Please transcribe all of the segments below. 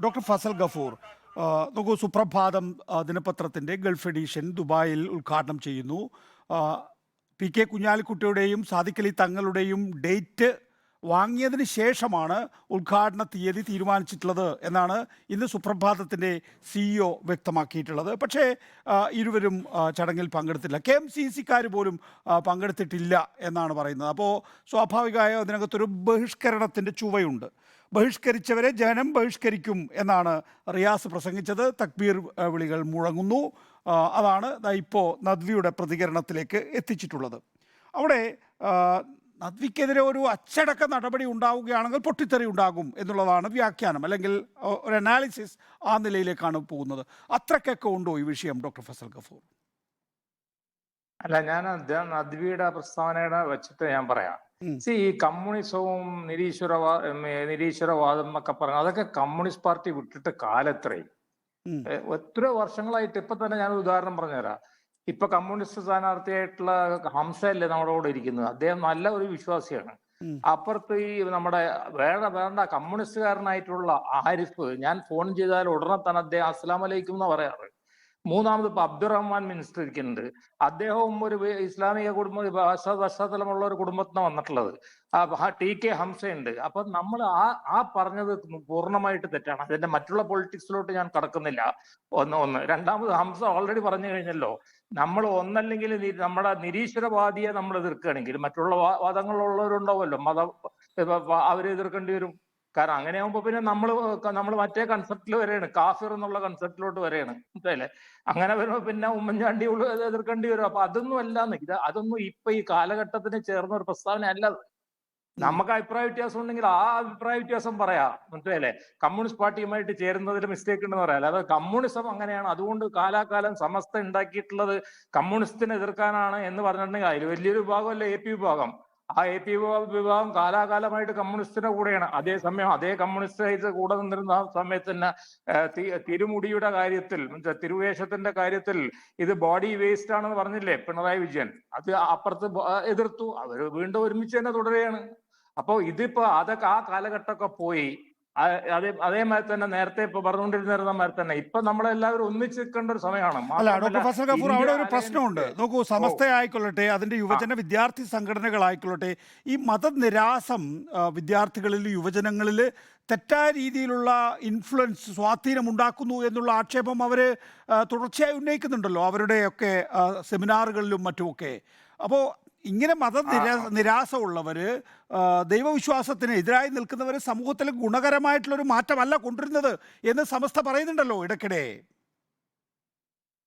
Doctor Fasal Gafoor, നോക്കൂ, സുപ്രഭാതം ദിനപത്രത്തിൻ്റെ Gulf edition ദുബായിൽ ഉദ്ഘാടനം ചെയ്യുന്നു. ആ, പി കെ കുഞ്ഞാലിക്കുട്ടിയുടെയും സാദിഖ് അലി തങ്ങളുടെയും ഡേറ്റ് വാങ്ങിയതിന് ശേഷമാണ് ഉദ്ഘാടന തീയതി തീരുമാനിച്ചിട്ടുള്ളത് എന്നാണ് ഇന്ന് സുപ്രഭാതത്തിൻ്റെ CEO വ്യക്തമാക്കിയിട്ടുള്ളത്. പക്ഷേ ഇരുവരും ചടങ്ങിൽ പങ്കെടുത്തില്ല. KMCC-ക്കാർ പോലും പങ്കെടുത്തിട്ടില്ല എന്നാണ് പറയുന്നത്. അപ്പോൾ സ്വാഭാവികമായും അതിനകത്തൊരു ബഹിഷ്കരണത്തിൻ്റെ ചുവയുണ്ട്. ബഹിഷ്കരിച്ചവരെ ജനം ബഹിഷ്കരിക്കും എന്നാണ് റിയാസ് പ്രസംഗിച്ചത്. തക്ബീർ വിളികൾ മുഴങ്ങുന്നു. അതാണ് ഇപ്പോൾ നദ്വിയുടെ പ്രതികരണത്തിലേക്ക് എത്തിച്ചിട്ടുള്ളത്. അവിടെ നദ്വിക്കെതിരെ ഒരു അച്ചടക്ക നടപടി ഉണ്ടാവുകയാണെങ്കിൽ പൊട്ടിത്തെറി ഉണ്ടാകും എന്നുള്ളതാണ് വ്യാഖ്യാനം, അല്ലെങ്കിൽ ഒരു അനാലിസിസ് ആ നിലയിലേക്കാണ് പോകുന്നത്. അത്രയ്ക്കൊക്കെ ഉണ്ടോ ഈ വിഷയം, ഡോക്ടർ ഫസൽ ഗഫൂർ? അല്ല, ഞാൻ നദ്വിയുടെ പ്രസ്താവനയുടെ വെച്ചിട്ട് ഞാൻ പറയാം. ഈ കമ്മ്യൂണിസവും നിരീശ്വരവാദം എന്നൊക്കെ പറഞ്ഞു, അതൊക്കെ കമ്മ്യൂണിസ്റ്റ് പാർട്ടി വിട്ടിട്ട് കാലത്രയും എത്ര വർഷങ്ങളായിട്ട്. ഇപ്പൊ തന്നെ ഞാൻ ഉദാഹരണം പറഞ്ഞുതരാം. ഇപ്പൊ കമ്മ്യൂണിസ്റ്റ് സ്ഥാനാർത്ഥിയായിട്ടുള്ള ഹംസയല്ലേ നമ്മുടെ കൂടെ ഇരിക്കുന്നത്. അദ്ദേഹം നല്ല ഒരു വിശ്വാസിയാണ്. അപ്പുറത്ത് ഈ നമ്മുടെ വേണ്ട കമ്മ്യൂണിസ്റ്റുകാരനായിട്ടുള്ള ആരിഫ്, ഞാൻ ഫോൺ ചെയ്താൽ ഉടനെ തന്നെ അദ്ദേഹം അസ്സലാമു അലൈക്കും എന്ന് പറയാറ്. മൂന്നാമത് ഇപ്പൊ അബ്ദുറഹ്മാൻ മിനിസ്റ്റർ ഇരിക്കുന്നുണ്ട്. അദ്ദേഹവും ഒരു ഇസ്ലാമിക പശ്ചാത്തലമുള്ള ഒരു കുടുംബത്തിന് വന്നിട്ടുള്ളത്. TK ഹംസയുണ്ട്. അപ്പൊ നമ്മൾ ആ പറഞ്ഞത് പൂർണ്ണമായിട്ട് തെറ്റാണ്. അതിന്റെ മറ്റുള്ള പൊളിറ്റിക്സിലോട്ട് ഞാൻ കടക്കുന്നില്ല. ഒന്ന് രണ്ടാമത് ഹംസ ഓൾറെഡി പറഞ്ഞു കഴിഞ്ഞല്ലോ, നമ്മൾ ഒന്നല്ലെങ്കിൽ നമ്മുടെ നിരീശ്വരവാദിയെ നമ്മൾ എതിർക്കുകയാണെങ്കിൽ മറ്റുള്ള വാദങ്ങളുള്ളവരുണ്ടാവുമല്ലോ, അവരെ എതിർക്കേണ്ടി വരും. കാരണം അങ്ങനെയാകുമ്പോ പിന്നെ നമ്മൾ മറ്റേ കൺസെപ്റ്റിൽ വരെയാണ്, കാഫിർ എന്നുള്ള കൺസെപ്റ്റിലോട്ട് വരെയാണ്. മനസ്സിലല്ലേ? അങ്ങനെ വരുമ്പോ പിന്നെ ഉമ്മൻചാണ്ടി എതിർക്കേണ്ടി വരും. അപ്പൊ അതൊന്നും അല്ലാന്ന് അതൊന്നും ഇപ്പൊ ഈ കാലഘട്ടത്തിന് ചേർന്ന ഒരു പ്രസ്താവന അല്ല. നമുക്ക് അഭിപ്രായ വ്യത്യാസം ഉണ്ടെങ്കിൽ ആ അഭിപ്രായ വ്യത്യാസം പറയാം. മനസ്സിലല്ലേ? കമ്മ്യൂണിസ്റ്റ് പാർട്ടിയുമായിട്ട് ചേരുന്നതിൽ മിസ്റ്റേക്ക് ഉണ്ടെന്ന് പറയാം. അല്ലാതെ കമ്മ്യൂണിസം അങ്ങനെയാണ്, അതുകൊണ്ട് കാലാകാലം സമസ്ത ഉണ്ടാക്കിയിട്ടുള്ളത് കമ്മ്യൂണിസ്റ്റിനെ എതിർക്കാനാണ് എന്ന് പറഞ്ഞിട്ടുണ്ടെങ്കിൽ അതിൽ വലിയൊരു വിഭാഗമല്ലേ AP വിഭാഗം. ആ AP വിഭാഗം കാലാകാലമായിട്ട് കമ്മ്യൂണിസ്റ്റിന്റെ കൂടെയാണ്. അതേസമയം അതേ കമ്മ്യൂണിസ്റ്റ് കൂടെ നിന്നിരുന്ന സമയത്ത് തന്നെ തിരുമുടിയുടെ കാര്യത്തിൽ, തിരുവേഷത്തിന്റെ കാര്യത്തിൽ ഇത് ബോഡി വേസ്റ്റ് ആണെന്ന് പറഞ്ഞില്ലേ പിണറായി വിജയൻ, അത് അപ്പുറത്ത് എതിർത്തു. അവര് വീണ്ടും ഒരുമിച്ച് തന്നെ തുടരുകയാണ്. അപ്പോ ഇതിപ്പോ അതൊക്കെ ആ കാലഘട്ടമൊക്കെ പോയി. അതേമാതിരി തന്നെ നേരത്തെ ഇപ്പൊ പറഞ്ഞുകൊണ്ടിരുന്ന മാതിരി തന്നെ ഇപ്പൊ നമ്മളെല്ലാവരും ഒന്നിച്ച് നിൽക്കേണ്ട ഒരു സമയമാണ്. അല്ല, ഡോക്ടർ ഫസൽ ഗഫൂർ, അവിടെ ഒരു പ്രശ്നമുണ്ട്. നോക്കൂ, സമസ്തയായിക്കൊള്ളട്ടെ, അതിൻ്റെ യുവജന വിദ്യാർത്ഥി സംഘടനകളായിക്കൊള്ളട്ടെ, ഈ മതനിരാസം വിദ്യാർത്ഥികളിൽ, യുവജനങ്ങളിൽ തെറ്റായ രീതിയിലുള്ള ഇൻഫ്ലുവൻസ്, സ്വാധീനം ഉണ്ടാക്കുന്നു എന്നുള്ള ആക്ഷേപം അവർ തുടർച്ചയായി ഉന്നയിക്കുന്നുണ്ടല്ലോ, അവരുടെയൊക്കെ സെമിനാറുകളിലും മറ്റുമൊക്കെ. അപ്പോൾ ഇങ്ങനെ നിരാസമുള്ളവർ, ദൈവവിശ്വാസത്തിന് എതിരായി നിൽക്കുന്നവർ സമൂഹത്തിൽ ഗുണകരമായിട്ടുള്ളൊരു മാറ്റമല്ല കൊണ്ടുവരുന്നത് എന്ന് സമസ്ത പറയുന്നുണ്ടല്ലോ ഇടയ്ക്കിടെ.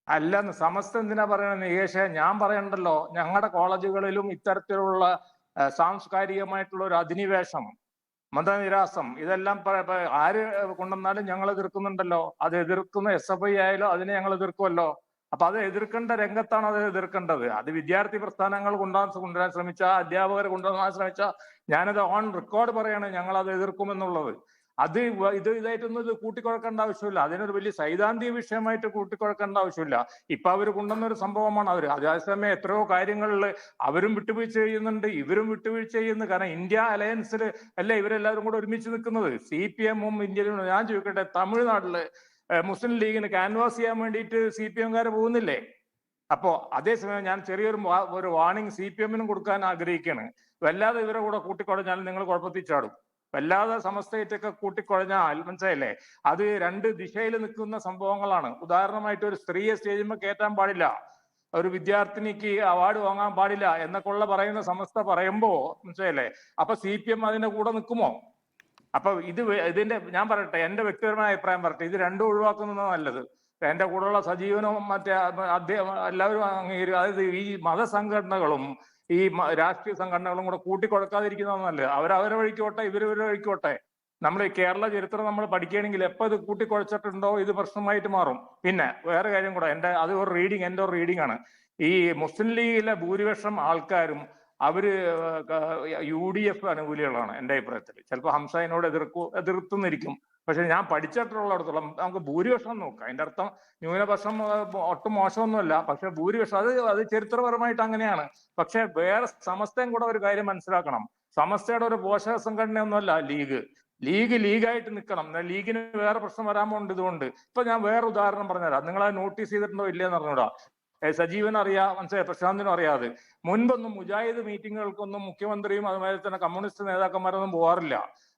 അല്ലെന്ന് സമസ്ത എന്തിനാ പറയണത് നികേഷേ? ഞാൻ പറയണ്ടല്ലോ, ഞങ്ങളുടെ കോളേജുകളിലും ഇത്തരത്തിലുള്ള സാംസ്കാരികമായിട്ടുള്ള ഒരു അധിനിവേശം, മതനിരാസം, ഇതെല്ലാം ആര് കൊണ്ടുവന്നാലും ഞങ്ങൾ എതിർക്കുന്നുണ്ടല്ലോ. അത് എതിർക്കുന്ന SFI ആയാലും അതിനെ ഞങ്ങൾ എതിർക്കുമല്ലോ. അപ്പൊ അത് എതിർക്കേണ്ട രംഗത്താണ് അത് എതിർക്കേണ്ടത്. അത് വിദ്യാർത്ഥി പ്രസ്ഥാനങ്ങൾ കൊണ്ടുവരാൻ ശ്രമിച്ച, അധ്യാപകർ കൊണ്ടുവരാൻ ശ്രമിച്ച, ഞാനത് ഓൺ റെക്കോർഡ് പറയാണ്, ഞങ്ങൾ അത് എതിർക്കുമെന്നുള്ളത്. അത് ഇതായിട്ടൊന്നും ഇത് കൂട്ടിക്കുഴക്കേണ്ട ആവശ്യമില്ല. അതിനൊരു വലിയ സൈദ്ധാന്തിക വിഷയമായിട്ട് കൂട്ടിക്കുഴക്കേണ്ട ആവശ്യമില്ല. ഇപ്പൊ അവർ കൊണ്ടുവന്ന ഒരു സംഭവമാണ്. അതേസമയം എത്രയോ കാര്യങ്ങളിൽ അവരും വിട്ടുവീഴ്ച ചെയ്യുന്നുണ്ട്, ഇവരും വിട്ടുവീഴ്ച ചെയ്യുന്നു. കാരണം ഇന്ത്യ അലയൻസിൽ അല്ലേ ഇവരെല്ലാവരും കൂടെ ഒരുമിച്ച് നിൽക്കുന്നത്. CPM-ഉം ഇന്ത്യയിലും. ഞാൻ ചോദിക്കട്ടെ, തമിഴ്നാട്ടില് മുസ്ലിം ലീഗിന് ക്യാൻവാസ് ചെയ്യാൻ വേണ്ടിയിട്ട് CPM-കാര് പോകുന്നില്ലേ? അപ്പോ അതേസമയം ഞാൻ ചെറിയൊരു വാർണിംഗ് CPM-നും കൊടുക്കാൻ ആഗ്രഹിക്കുകയാണ്. വല്ലാതെ ഇവരെ കൂടെ കൂട്ടിക്കുഴഞ്ഞാൽ നിങ്ങൾ കുഴപ്പത്തിൽ ചാടും. വല്ലാതെ സമസ്തയായിട്ടൊക്കെ കൂട്ടിക്കുഴഞ്ഞാൽ, മനസ്സിലായില്ലേ, അത് രണ്ട് ദിശയിൽ നിൽക്കുന്ന സംഭവങ്ങളാണ്. ഉദാഹരണമായിട്ട് ഒരു സ്ത്രീയെ സ്റ്റേജിന്മേൽ കയറ്റാൻ പാടില്ല, ഒരു വിദ്യാർത്ഥിനിക്ക് അവാർഡ് വാങ്ങാൻ പാടില്ല എന്നൊക്കെ പറയുന്ന സമസ്ത പറയുമ്പോ, മനസ്സിലായില്ലേ, അപ്പൊ CPM അതിന്റെ കൂടെ നിൽക്കുമോ? അപ്പൊ ഇതിന്റെ ഞാൻ പറയട്ടെ, എന്റെ വ്യക്തിപരമായ അഭിപ്രായം പറയട്ടെ, ഇത് രണ്ടും ഒഴിവാക്കുന്നതാണ് നല്ലത്. എന്റെ കൂടെയുള്ള സജീവനും മറ്റേ അദ്ദേഹം എല്ലാവരും അംഗീകരിക്കും. അതായത് ഈ മതസംഘടനകളും ഈ രാഷ്ട്രീയ സംഘടനകളും കൂടെ കൂട്ടിക്കുഴക്കാതിരിക്കുന്നതാണ് നല്ലത്. അവരവരെ വഴിക്കോട്ടെ, ഇവരവരെ വഴിക്കോട്ടെ. നമ്മൾ ഈ കേരള ചരിത്രം നമ്മൾ പഠിക്കുകയാണെങ്കിൽ എപ്പോൾ ഇത് കൂട്ടിക്കുഴച്ചിട്ടുണ്ടോ ഇത് പ്രശ്നമായിട്ട് മാറും. പിന്നെ വേറെ കാര്യം കൂടെ, എന്റെ ഒരു റീഡിംഗ് ആണ്. ഈ മുസ്ലിം ലീഗിലെ ഭൂരിപക്ഷം ആൾക്കാരും അവര് UDF അനുകൂലികളാണ് എന്റെ അഭിപ്രായത്തിൽ. ചിലപ്പോൾ ഹംസയിനോട് എതിർത്തുന്നിരിക്കും. പക്ഷെ ഞാൻ പഠിച്ചിട്ടുള്ളിടത്തോളം നമുക്ക് ഭൂരിപക്ഷം നോക്കാം. അതിന്റെ അർത്ഥം ന്യൂനപക്ഷം ഒട്ടും മോശമൊന്നുമല്ല, പക്ഷെ ഭൂരിപക്ഷം അത് ചരിത്രപരമായിട്ട് അങ്ങനെയാണ്. പക്ഷെ വേറെ സമസ്തയും കൂടെ ഒരു കാര്യം മനസ്സിലാക്കണം. സമസ്തയുടെ ഒരു പോഷക സംഘടനയൊന്നുമല്ല ലീഗ്. ലീഗായിട്ട് നിൽക്കണം. ലീഗിന് വേറെ പ്രശ്നം വരാൻ പോകുന്നുണ്ട് ഇതുകൊണ്ട്. ഇപ്പൊ ഞാൻ വേറെ ഉദാഹരണം പറഞ്ഞുതരാം. നിങ്ങൾ അത് നോട്ടീസ് ചെയ്തിട്ടുണ്ടോ ഇല്ലയെന്ന് അറിഞ്ഞൂടാ. സജീവൻ അറിയാം, മനസ്സിലായി, പ്രശാന്തിനും അറിയാതെ. മുൻപൊന്നും മുജാഹിദ് മീറ്റിങ്ങുകൾക്കൊന്നും മുഖ്യമന്ത്രിയും അതുപോലെ തന്നെ കമ്മ്യൂണിസ്റ്റ് നേതാക്കന്മാരൊന്നും പോകാറില്ല.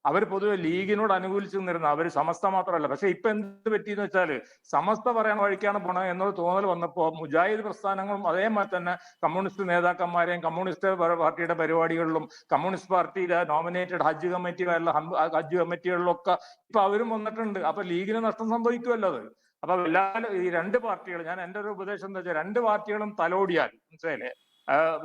അവർ പൊതുവെ ലീഗിനോട് അനുകൂലിച്ചു നിന്നിരുന്ന, അവർ സമസ്ത മാത്രമല്ല. പക്ഷെ ഇപ്പൊ എന്ത് പറ്റിയെന്ന് വെച്ചാൽ സമസ്ത പറയാൻ വഴിക്കാണ് പോണത് എന്നൊരു തോന്നൽ വന്നപ്പോ മുജാഹിദ് പ്രസ്ഥാനങ്ങളും അതേമാതിരി തന്നെ കമ്മ്യൂണിസ്റ്റ് നേതാക്കന്മാരെയും കമ്മ്യൂണിസ്റ്റ് പാർട്ടിയുടെ പരിപാടികളിലും കമ്മ്യൂണിസ്റ്റ് പാർട്ടിയിലെ നോമിനേറ്റഡ് ഹജ്ജ് കമ്മിറ്റികളിലൊക്കെ ഇപ്പൊ അവരും വന്നിട്ടുണ്ട്. അപ്പൊ ലീഗിന് നഷ്ടം സംഭവിക്കുമല്ലോ അത്. അപ്പൊ എല്ലാവരും ഈ രണ്ട് പാർട്ടികൾ, ഞാൻ എന്റെ ഒരു ഉപദേശം എന്താ വെച്ചാൽ, രണ്ട് പാർട്ടികളും തലോടിയാൽ, മനസ്സിലായില്ലേ,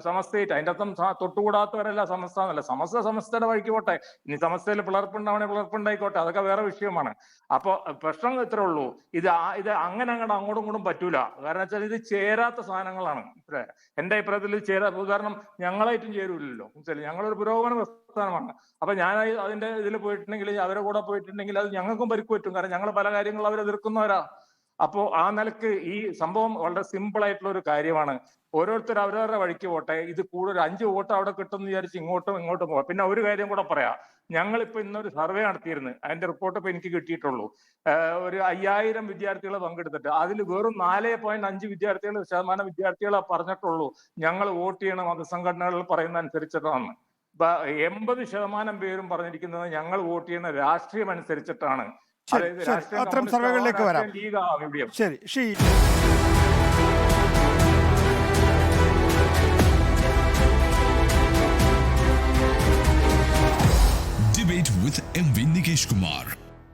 സമസ്തയായിട്ട്, അതിന്റെ അർത്ഥം തൊട്ടുകൂടാത്തവരല്ല സമസ്ത എന്നല്ല. സമസ്തയുടെ വഴിക്ക് പോട്ടെ. ഇനി സമസ്തയിൽ പിളർപ്പുണ്ടായിക്കോട്ടെ, അതൊക്കെ വേറെ വിഷയമാണ്. അപ്പൊ പ്രശ്നം ഇത്രേ ഉള്ളൂ, ഇത് അങ്ങനെ അങ്ങോട്ടും ഇങ്ങോട്ടും പറ്റൂല. കാരണം വെച്ചാൽ ഇത് ചേരാത്ത സാധനങ്ങളാണ്. എന്റെ അഭിപ്രായത്തിൽ ഉദാഹരണം ഞങ്ങളായിട്ടും ചേരൂലല്ലോ. മനസ്സിലായി, ഞങ്ങളൊരു പുരോഗമന പ്രസ്ഥാനമാണ്. അപ്പൊ ഞാൻ അതിന്റെ ഇതിൽ പോയിട്ടുണ്ടെങ്കിൽ, അവരുടെ കൂടെ പോയിട്ടുണ്ടെങ്കിൽ അത് ഞങ്ങൾക്കും പരിക്ക് പറ്റും. കാരണം ഞങ്ങൾ പല കാര്യങ്ങളും അവരെ എതിർക്കുന്നവരാ. അപ്പോ ആ നിലക്ക് ഈ സംഭവം വളരെ സിമ്പിൾ ആയിട്ടുള്ള ഒരു കാര്യമാണ്. ഓരോരുത്തർ അവരവരുടെ വഴിക്ക് പോട്ടെ. ഇത് കൂടുതൽ 5 വോട്ട് അവിടെ കിട്ടുമെന്ന് വിചാരിച്ച് ഇങ്ങോട്ടും പോകാം. പിന്നെ ഒരു കാര്യം കൂടെ പറയാം. ഞങ്ങളിപ്പോ ഇന്നൊരു സർവേ നടത്തിയിരുന്നു. അതിന്റെ റിപ്പോർട്ട് ഇപ്പൊ എനിക്ക് കിട്ടിയിട്ടുള്ളൂ. ഒരു 5000 വിദ്യാർത്ഥികൾ പങ്കെടുത്തിട്ട് അതിൽ വെറും 4.5 ശതമാനം വിദ്യാർത്ഥികളെ പറഞ്ഞിട്ടുള്ളൂ ഞങ്ങൾ വോട്ട് ചെയ്യണ മതസംഘടനകൾ പറയുന്ന അനുസരിച്ചിട്ടാണ്. 80% പേരും പറഞ്ഞിരിക്കുന്നത് ഞങ്ങൾ വോട്ട് ചെയ്യുന്ന രാഷ്ട്രീയം അനുസരിച്ചിട്ടാണ്. അതായത് അത്തരം സർവേകളിലേക്ക് വരാം. ശരി. Debate with MV Nikesh Kumar.